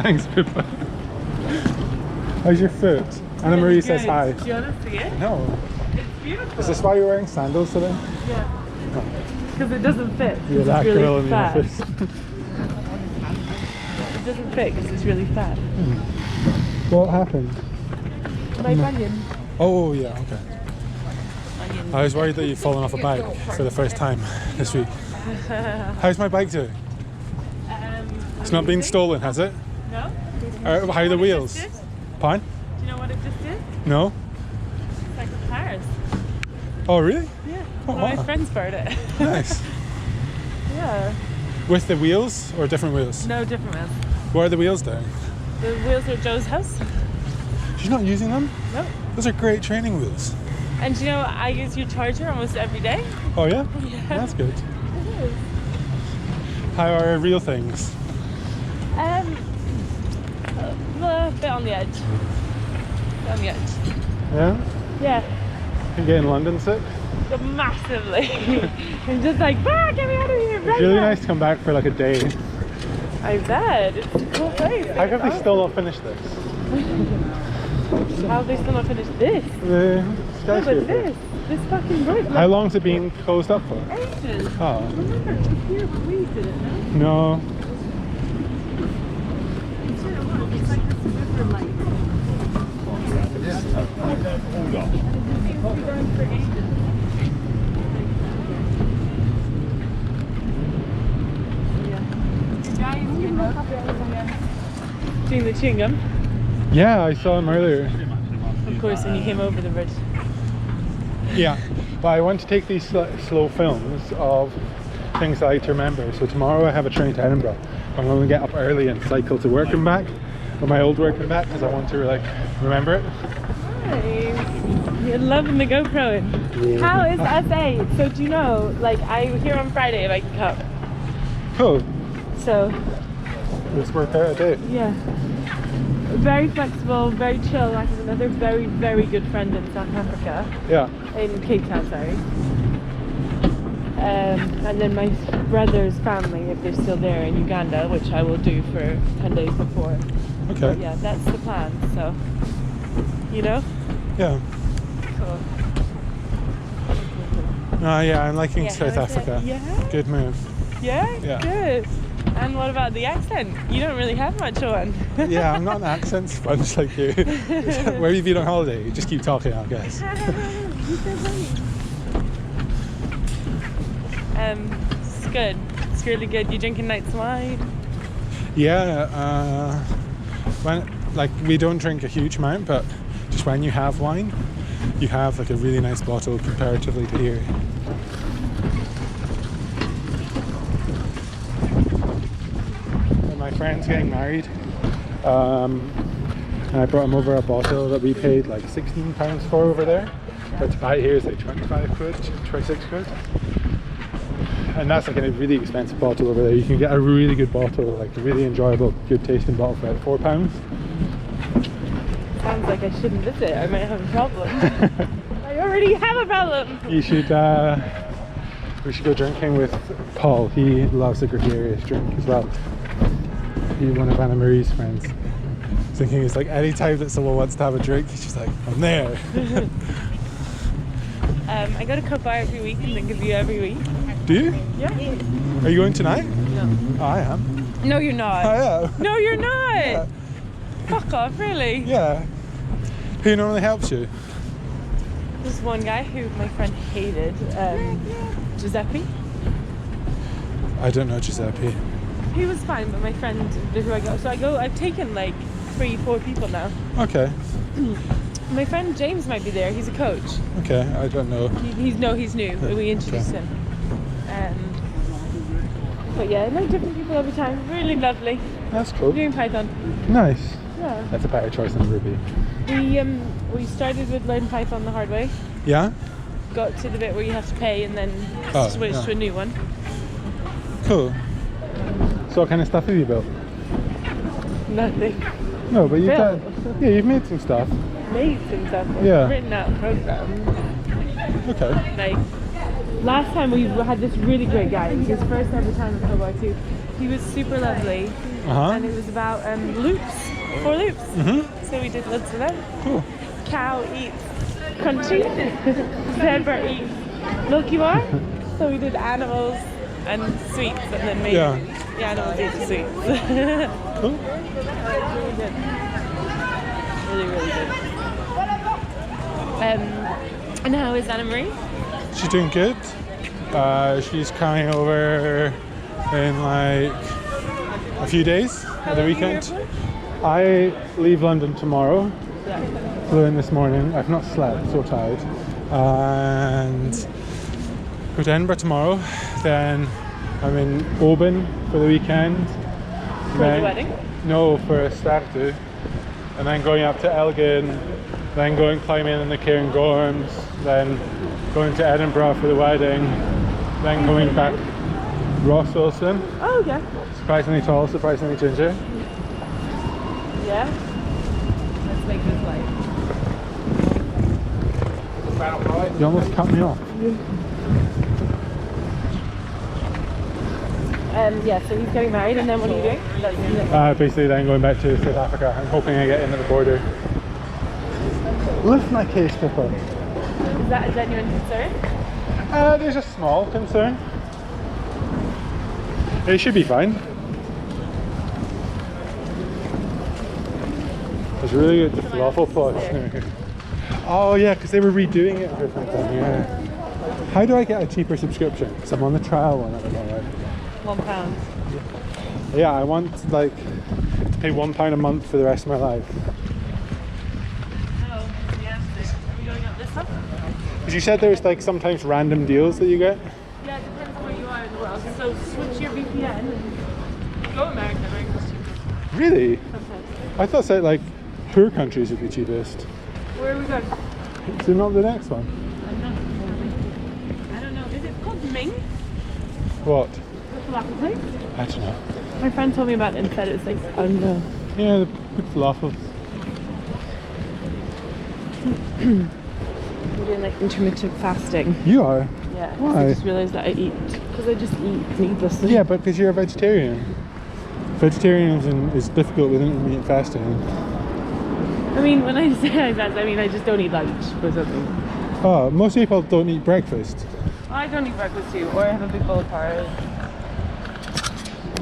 Thanks, Pippa. How's your foot? Anna Marie says hi. Do you want to see it? No. It's beautiful. Is this why you're wearing sandals today? Yeah. Because it doesn't fit. You're that it's really girl in the fat. office. It doesn't fit because it's really fat. What happened? My bunion. Oh yeah, okay. I was worried that you'd fallen off a bike for the first time this week. How's my bike doing? It's not been stolen, has it? No. How are the wheels? Pardon? Do you know what it just did? No? It's like a Paris. Oh really? Yeah. Oh, One of wow. my friends borrowed it. Nice. Yeah. With the wheels or different wheels? No, different wheels. What are the wheels doing? The wheels are at Joe's house. She's not using them? Nope. Those are great training wheels. And do you know I use your charger almost every day? Oh yeah? Yeah. That's good. It is. How are real things? A bit on the edge. On the edge. Yeah? Yeah. You get in London sick? Massively. I'm just like, get me out of here right It's really now. nice to come back for like a day. I bet. It's a cool place. How come they still not finished this? How have they still not finished this? The No, but skyscraper. this fucking road. How long's it been closed up for? Ages. Oh. Remember, it was here when we did it, no? No. It's like this river light. Doing the chewing gum? Yeah, I saw him earlier. Of course, when you came over the bridge. Yeah, but I want to take these slow films of things I like to remember. So tomorrow I have a train to Edinburgh. I'm going to get up early and cycle to work and back, or my old work and back, because I want to like remember it. Nice. You're loving the GoProing. Yeah. How is SA? So do you know, like I'm here on Friday if I can come. Cool. So Let's work out a date. yeah. Very flexible, very chill. I have another very, very good friend in South Africa. Yeah. In Cape Town, sorry. And then my brother's family, if they're still there, in Uganda, which I will do for 10 days before. Okay. But yeah, that's the plan. So, you know? Yeah. Cool. Yeah, I'm liking Yeah, South how is it? Africa. Yeah? Good move. Yeah? Yeah. Good. And what about the accent? You don't really have much on. Yeah, I'm not an accent sponge like you. Where have you been on holiday? You just keep talking, I guess. You so funny. It's good. It's really good. You drinking night's wine? Yeah, when like we don't drink a huge amount, but just when you have wine, you have like a really nice bottle comparatively to here. And my friend's getting married, and I brought him over a bottle that we paid like £16 for over there, but to buy it here is like 25 quid, 26 quid. And that's like a really expensive bottle over there. You can get a really good bottle, like a really enjoyable, good tasting bottle for like £4. Sounds like I shouldn't visit. I might have a problem. I already have a problem. You should, we should go drinking with Paul. He loves a gregarious drink as well. He's one of Anna Marie's friends. Thinking it's like any time that someone wants to have a drink, he's just like, I'm there. I go to Copa every week and then give you every week. Do you? Yeah. Are you going tonight? No. Oh, I am. No, you're not. I am. No, you're not. Yeah. Fuck off, really. Yeah. Who normally helps you? There's one guy who my friend hated, Giuseppe. I don't know Giuseppe. He was fine, but my friend, who I go, I've taken like 3-4 people now. Okay. My friend James might be there. He's a coach. Okay, I don't know. He's new. We introduced Okay. him. But yeah, I know different people every time. Really lovely. That's cool. Doing Python. Nice. Yeah. That's a better choice than Ruby. We started with learn Python the hard way. Yeah? Got to the bit where you have to pay and then switch to a new one. Cool. So what kind of stuff have you built? Nothing. No, but you've Built? done, yeah, you've made some stuff. Made some stuff. Yeah. Written out a program. Okay. Like last time we had this really great guy. It was his first ever time at Cobalt too. He was super lovely. and it was about loops, 4 loops. So we did loads of them. Cool. Cow eats crunchy, zebra eats Milky Bar. So we did animals and sweets, and then maybe the animals eat the sweets. Cool. Really good. Really, really good. And how is Anna Marie? She's doing good. She's coming over in like a few days at the weekend. I leave London tomorrow. Flew in this morning. I've not slept, so tired. And go to Edinburgh tomorrow. Then I'm in Oban for the weekend. For the wedding? No, for a statue. And then going up to Elgin. Then going climbing in the Cairngorms. Then going to Edinburgh for the wedding. Then going back. Ross Wilson. Oh, yeah. Surprisingly tall, surprisingly ginger. Yeah. Let's make this light. You almost cut me off. Yeah, so he's getting married, and then what are you doing? Basically then going back to South Africa. I'm hoping I get in at the border. Lift my case, Pippa. Is that a genuine concern? There's a small concern. It should be fine. There's really good falafel plots near here. Oh yeah, because they were redoing it or something. Yeah. How do I get a cheaper subscription? Because I'm on the trial one at the moment. £1. Yeah, I want like to pay £1 a month for the rest of my life. Oh, yeah. Are we going up this stuff? Because you said there's like sometimes random deals that you get. Yeah, it depends on where you are in the world. So switch your VPN. Go America, America's cheapest. Really? Sometimes. I thought that like poor countries would be cheapest. Where are we going? Is it not the next one? I'm not sure. I don't know. Is it called Ming? What? The falafel place? I don't know. My friend told me about it and said it's like, oh no. Yeah, the good falafels. We're doing like intermittent fasting. You are? Yeah. Why? I just realised that I eat. Because I just eat needlessly. Yeah, but because you're a vegetarian. Vegetarianism is difficult with intermittent fasting. I mean, when I say I fast, I mean I just don't eat lunch or something. Oh, most people don't eat breakfast. I don't eat breakfast too, or I have a big bowl of porridge.